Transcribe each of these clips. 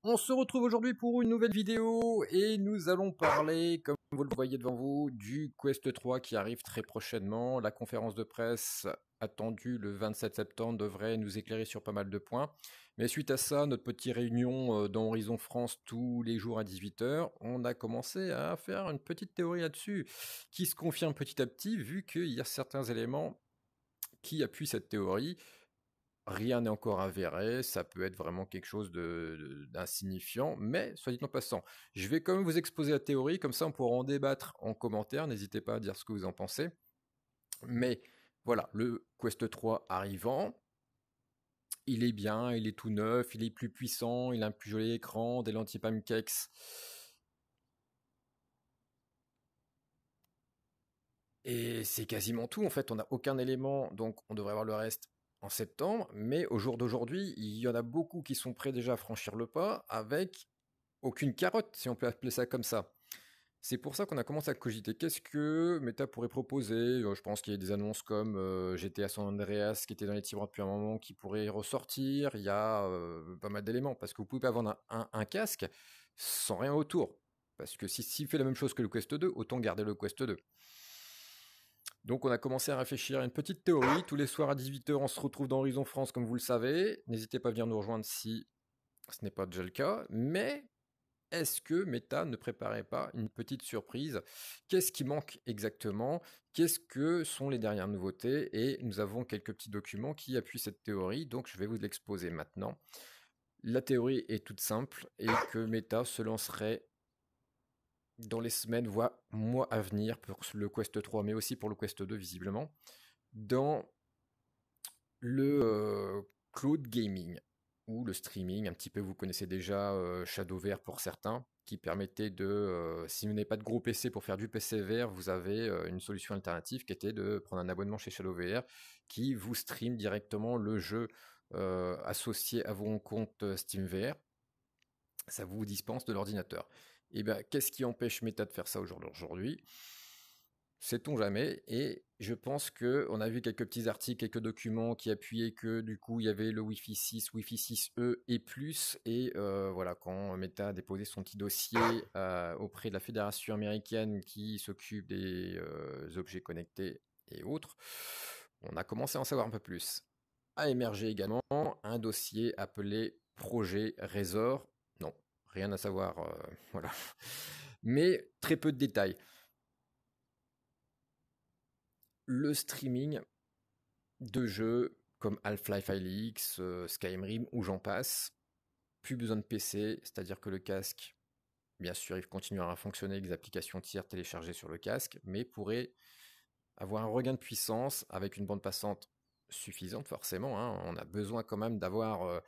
On se retrouve aujourd'hui pour une nouvelle vidéo et nous allons parler, comme vous le voyez devant vous, du Quest 3 qui arrive très prochainement. La conférence de presse attendue le 27 septembre devrait nous éclairer sur pas mal de points. Mais suite à ça, notre petite réunion dans Horizon France tous les jours à 18 h, on a commencé à faire une petite théorie là-dessus qui se confirme petit à petit vu qu'il y a certains éléments qui appuient cette théorie. Rien n'est encore avéré, ça peut être vraiment quelque chose d'insignifiant, mais soit dit en passant, je vais quand même vous exposer la théorie, comme ça on pourra en débattre en commentaire, n'hésitez pas à dire ce que vous en pensez. Mais voilà, le Quest 3 arrivant, il est bien, il est tout neuf, il est plus puissant, il a un plus joli écran, des lentilles pancakes. Et c'est quasiment tout, en fait, on n'a aucun élément, donc on devrait avoir le reste en septembre, mais au jour d'aujourd'hui, il y en a beaucoup qui sont prêts déjà à franchir le pas avec aucune carotte, si on peut appeler ça comme ça. C'est pour ça qu'on a commencé à cogiter. Qu'est-ce que Meta pourrait proposer? Je pense qu'il y a des annonces comme GTA San Andreas qui était dans les tiroirs depuis un moment qui pourrait ressortir. Il y a pas mal d'éléments parce que vous pouvez pas vendre un casque sans rien autour. Parce que s'il fait la même chose que le Quest 2, autant garder le Quest 2. Donc on a commencé à réfléchir à une petite théorie. Tous les soirs à 18 h, on se retrouve dans Horizon France comme vous le savez. N'hésitez pas à venir nous rejoindre si ce n'est pas déjà le cas. Mais est-ce que Meta ne préparait pas une petite surprise? Qu'est-ce qui manque exactement? Qu'est-ce que sont les dernières nouveautés? Et nous avons quelques petits documents qui appuient cette théorie, donc je vais vous l'exposer maintenant. La théorie est toute simple et que Meta se lancerait dans les semaines, voire mois à venir pour le Quest 3, mais aussi pour le Quest 2 visiblement, dans le cloud gaming ou le streaming. Un petit peu, vous connaissez déjà ShadowVR pour certains, qui permettait de, si vous n'avez pas de gros PC pour faire du PC VR, vous avez une solution alternative qui était de prendre un abonnement chez ShadowVR qui vous stream directement le jeu associé à vos comptes Steam VR. Ça vous dispense de l'ordinateur. Et bien, qu'est-ce qui empêche Meta de faire ça aujourd'hui? Sait-on jamais? Et je pense qu'on a vu quelques petits articles, quelques documents qui appuyaient que du coup il y avait le Wi-Fi 6, Wi-Fi 6E et plus. Et voilà, quand Meta a déposé son petit dossier auprès de la fédération américaine qui s'occupe des objets connectés et autres, on a commencé à en savoir un peu plus. A émergé également un dossier appelé Projet Razor. Non, rien à savoir, voilà. Mais très peu de détails. Le streaming de jeux comme Half-Life Alyx, Skyrim ou j'en passe, plus besoin de PC, c'est-à-dire que le casque, bien sûr, il continuera à fonctionner avec des applications tiers téléchargées sur le casque, mais pourrait avoir un regain de puissance avec une bande passante suffisante forcément. Hein. On a besoin quand même d'avoir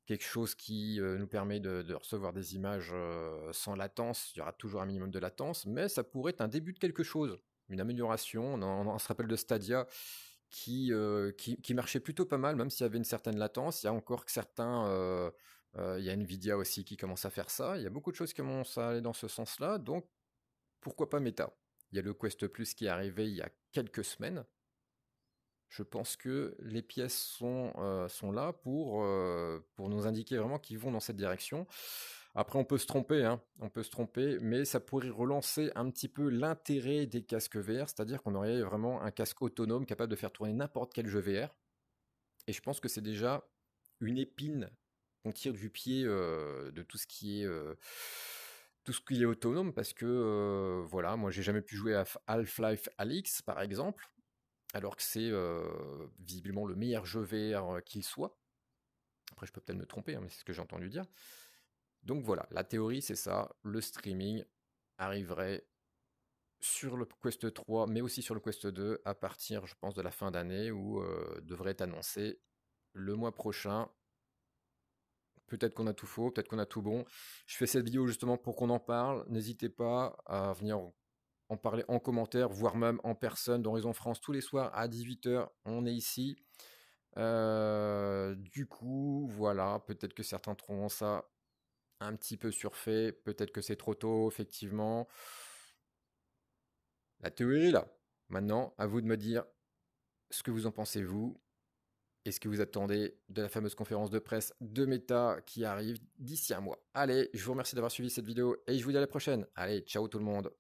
quelque chose qui nous permet de recevoir des images sans latence. Il y aura toujours un minimum de latence, mais ça pourrait être un début de quelque chose, une amélioration. On se rappelle de Stadia qui marchait plutôt pas mal, même s'il y avait une certaine latence. Il y a encore que certains... il y a Nvidia aussi qui commence à faire ça. Il y a beaucoup de choses qui commencent à aller dans ce sens-là. Donc, pourquoi pas Meta? Il y a le Quest Plus qui est arrivé il y a quelques semaines. Je pense que les pièces sont là pour nous indiquer vraiment qu'ils vont dans cette direction. Après, on peut se tromper, hein, on peut se tromper, mais ça pourrait relancer un petit peu l'intérêt des casques VR, c'est-à-dire qu'on aurait vraiment un casque autonome capable de faire tourner n'importe quel jeu VR. Et je pense que c'est déjà une épine qu'on tire du pied de tout ce qui est autonome, parce que voilà, moi j'ai jamais pu jouer à Half-Life Alyx par exemple, alors que c'est visiblement le meilleur jeu VR qu'il soit. Après, je peux peut-être me tromper, hein, mais c'est ce que j'ai entendu dire. Donc voilà, la théorie, c'est ça. Le streaming arriverait sur le Quest 3, mais aussi sur le Quest 2, à partir, je pense, de la fin d'année, où devrait être annoncé le mois prochain. Peut-être qu'on a tout faux, peut-être qu'on a tout bon. Je fais cette vidéo justement pour qu'on en parle. N'hésitez pas à venir en parler en commentaire, voire même en personne dans Horizon France tous les soirs à 18 h. On est ici. Du coup, voilà, peut-être que certains trouveront ça un petit peu surfait, peut-être que c'est trop tôt, effectivement. La théorie est là. Maintenant, à vous de me dire ce que vous en pensez, vous. est-ce que vous attendez de la fameuse conférence de presse de Meta qui arrive d'ici un mois? Allez, je vous remercie d'avoir suivi cette vidéo et je vous dis à la prochaine. Allez, ciao tout le monde.